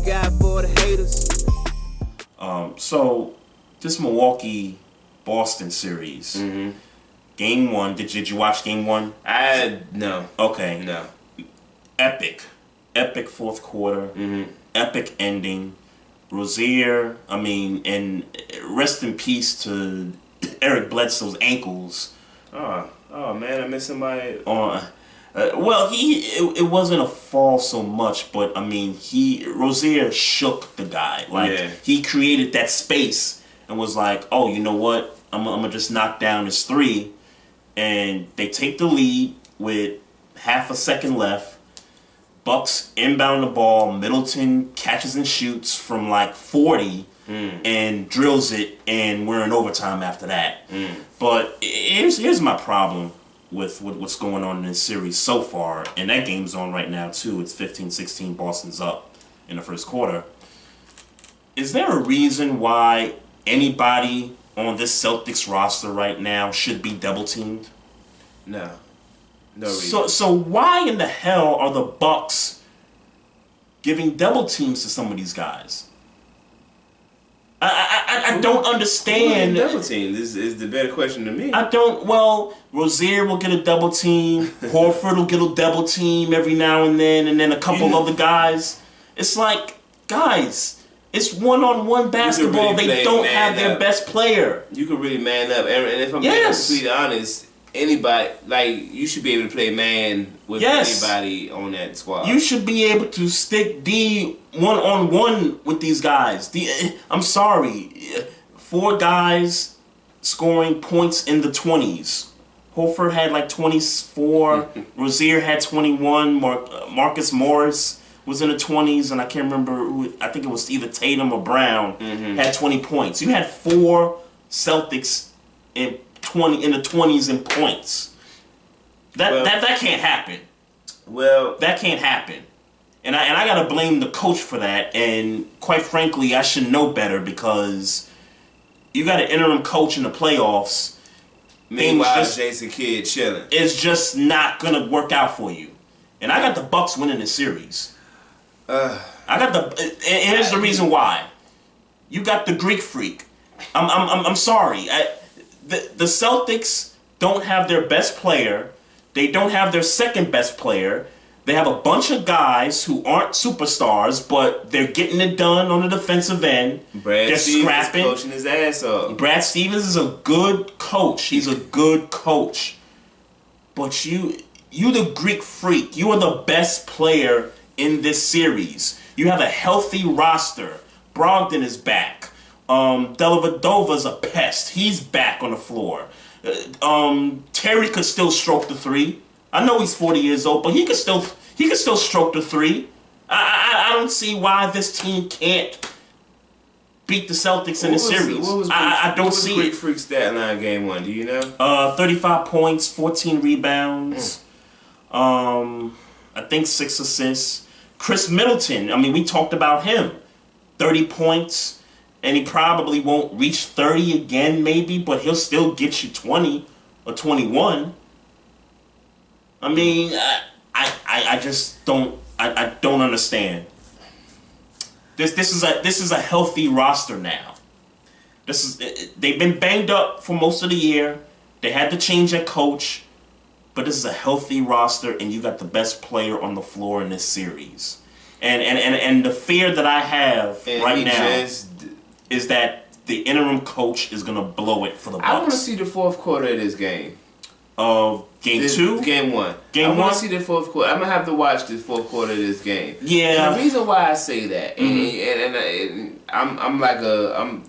guy for the haters. So this Milwaukee-Boston series, Game 1. Did you watch Game 1? No. Okay. No. Epic fourth quarter. Epic ending. Rozier, and rest in peace to Eric Bledsoe's ankles. Oh man, I missed somebody. Well, it wasn't a fall so much, but Rozier shook the guy. He created that space and was like, oh, you know what? I'm gonna just knock down this three, and they take the lead with half a second left. Bucks inbound the ball. Middleton catches and shoots from 40 and drills it, and we're in overtime after that. But here's my problem with what's going on in this series so far, and that game's on right now too. It's 15-16. Boston's up in the first quarter. Is there a reason why anybody on this Celtics roster right now should be double teamed? No. No reason. So why in the hell are the Bucks giving double teams to some of these guys? I don't understand. Double team. This is the better question to me. Rozier will get a double team. Horford will get a double team every now and then a couple other guys. It's like, guys, it's one-on-one basketball. Really they don't have their best player. You can really man up. And if I'm being completely honest, anybody, you should be able to play man with anybody on that squad. You should be able to stick D one-on-one with these guys. I'm sorry. 4 guys scoring points in the 20s. Horford had 24. Rozier had 21. Marcus Morris was in the 20s, and I can't remember who. I think it was either Tatum or Brown had 20 points. You had 4 Celtics in the 20s in points. That can't happen. Well, that can't happen. And I gotta blame the coach for that. And quite frankly, I should know better, because you got an interim coach in the playoffs. Meanwhile, Jason Kidd chilling. It's just not gonna work out for you. And I got the Bucks winning this series. Here's the reason why. You got the Greek freak. I'm sorry. The Celtics don't have their best player. They don't have their second best player. They have a bunch of guys who aren't superstars, but they're getting it done on the defensive end. Brad Stevens is coaching his ass off. Brad Stevens is a good coach. He's a good coach. But you the Greek freak. You are the best player in this series. You have a healthy roster. Brogdon is back. Dellavedova's a pest. He's back on the floor. Terry could still stroke the 3. I know he's 40 years old, but he could still stroke the 3. I don't see why this team can't beat the Celtics in the series. I don't see it. What was Greek Freak's stat line Game 1? Do you know? 35 points, 14 rebounds. I think 6 assists. Chris Middleton. We talked about him. 30 points. And he probably won't reach 30 again, maybe, but he'll still get you 20 or 21. I just don't. I don't understand. This is a healthy roster now. They've been banged up for most of the year. They had to change their coach, but this is a healthy roster, and you got the best player on the floor in this series. And the fear that I have right now is that the interim coach is going to blow it for the Bucks. I want to see the fourth quarter of this game. Game 2? Game 1. I want to see the fourth quarter. I'm going to have to watch the fourth quarter of this game. Yeah. And the reason why I say that, and I'm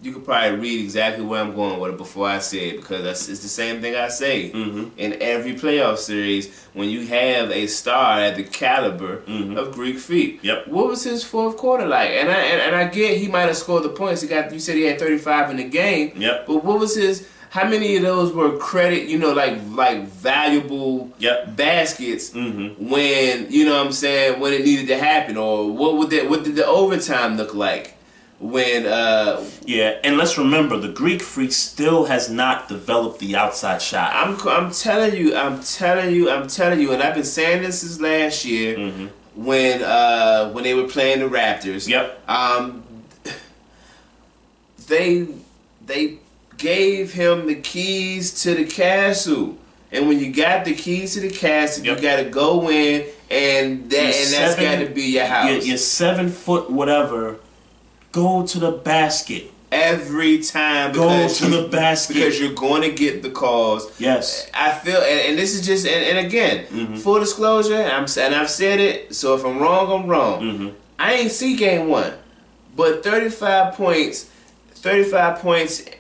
you could probably read exactly where I'm going with it before I say it, because it's the same thing I say in every playoff series when you have a star at the caliber of Greek Freak. Yep. What was his fourth quarter like? And I get he might have scored the points. You said he had 35 in the game. Yep. But what was his? How many of those were credit? Like valuable baskets when what I'm saying, when it needed to happen, or what did the overtime look like? When and let's remember, the Greek Freak still has not developed the outside shot. I'm telling you, and I've been saying this since last year. when they were playing the Raptors. Yep. They gave him the keys to the castle, and when you got the keys to the castle, you got to go in, and that's got to be your house. Your 7 foot whatever. Go to the basket. Every time. Go to the basket. Because you're going to get the calls. Yes. I feel, and this is just, and again, full disclosure, and I've said it, so if I'm wrong, I'm wrong. I ain't see game 1, but 35 points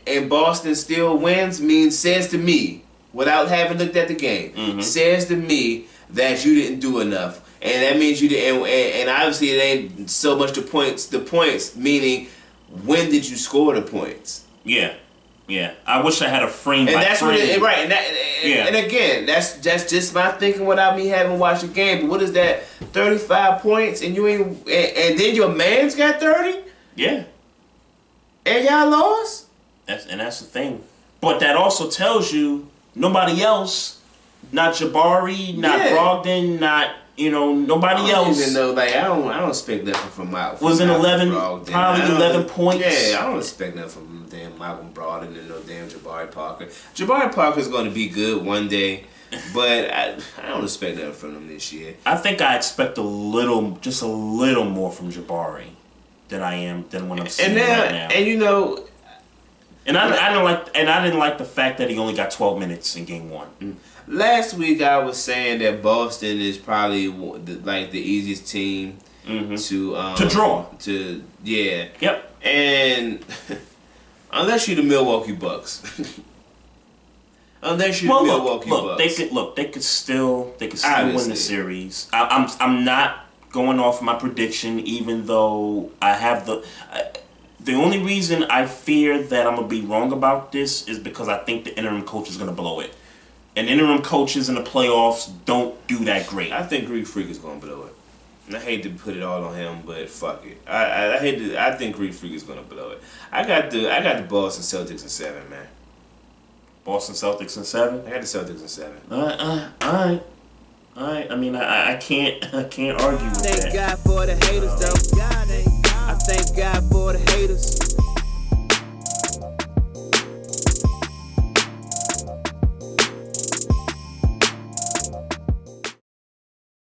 and Boston still wins says to me, without having looked at the game, says to me that you didn't do enough. And that means you did, and obviously it ain't so much the points, meaning when did you score the points? Yeah. I wish I had a frame. And that's frame. what it right. And again, that's just my thinking without me having watched the game. But what is that? 35 points, and you ain't, and then your man's got 30. Yeah. And y'all lost. That's the thing. But that also tells you nobody else, not Jabari, not Brogdon, not. Nobody else. Even though, I don't expect nothing from Malcolm. Was in 11, Brogdon. probably 11 points. Yeah, I don't expect nothing from damn Malcolm Brogdon and no damn Jabari Parker. Jabari Parker's going to be good one day, but I don't expect nothing from him this year. I think I expect just a little more from Jabari than what I'm seeing right now. And I didn't like the fact that he only got 12 minutes in game 1. Last week I was saying that Boston is probably the easiest team to draw. Yep. And unless you're the Milwaukee Bucks. Bucks. They could still Obviously. win the series. I'm not going off my prediction, even though I have the only reason I fear that I'm gonna be wrong about this is because I think the interim coach is gonna blow it. And interim coaches in the playoffs don't do that great. I think Greek Freak is gonna blow it. And I hate to put it all on him, but fuck it. I think Greek Freak is gonna blow it. I got the Boston Celtics in 7, man. Boston Celtics in 7? I got the Celtics in 7. All right. I mean, I can't argue with that. Thank God for the haters, though.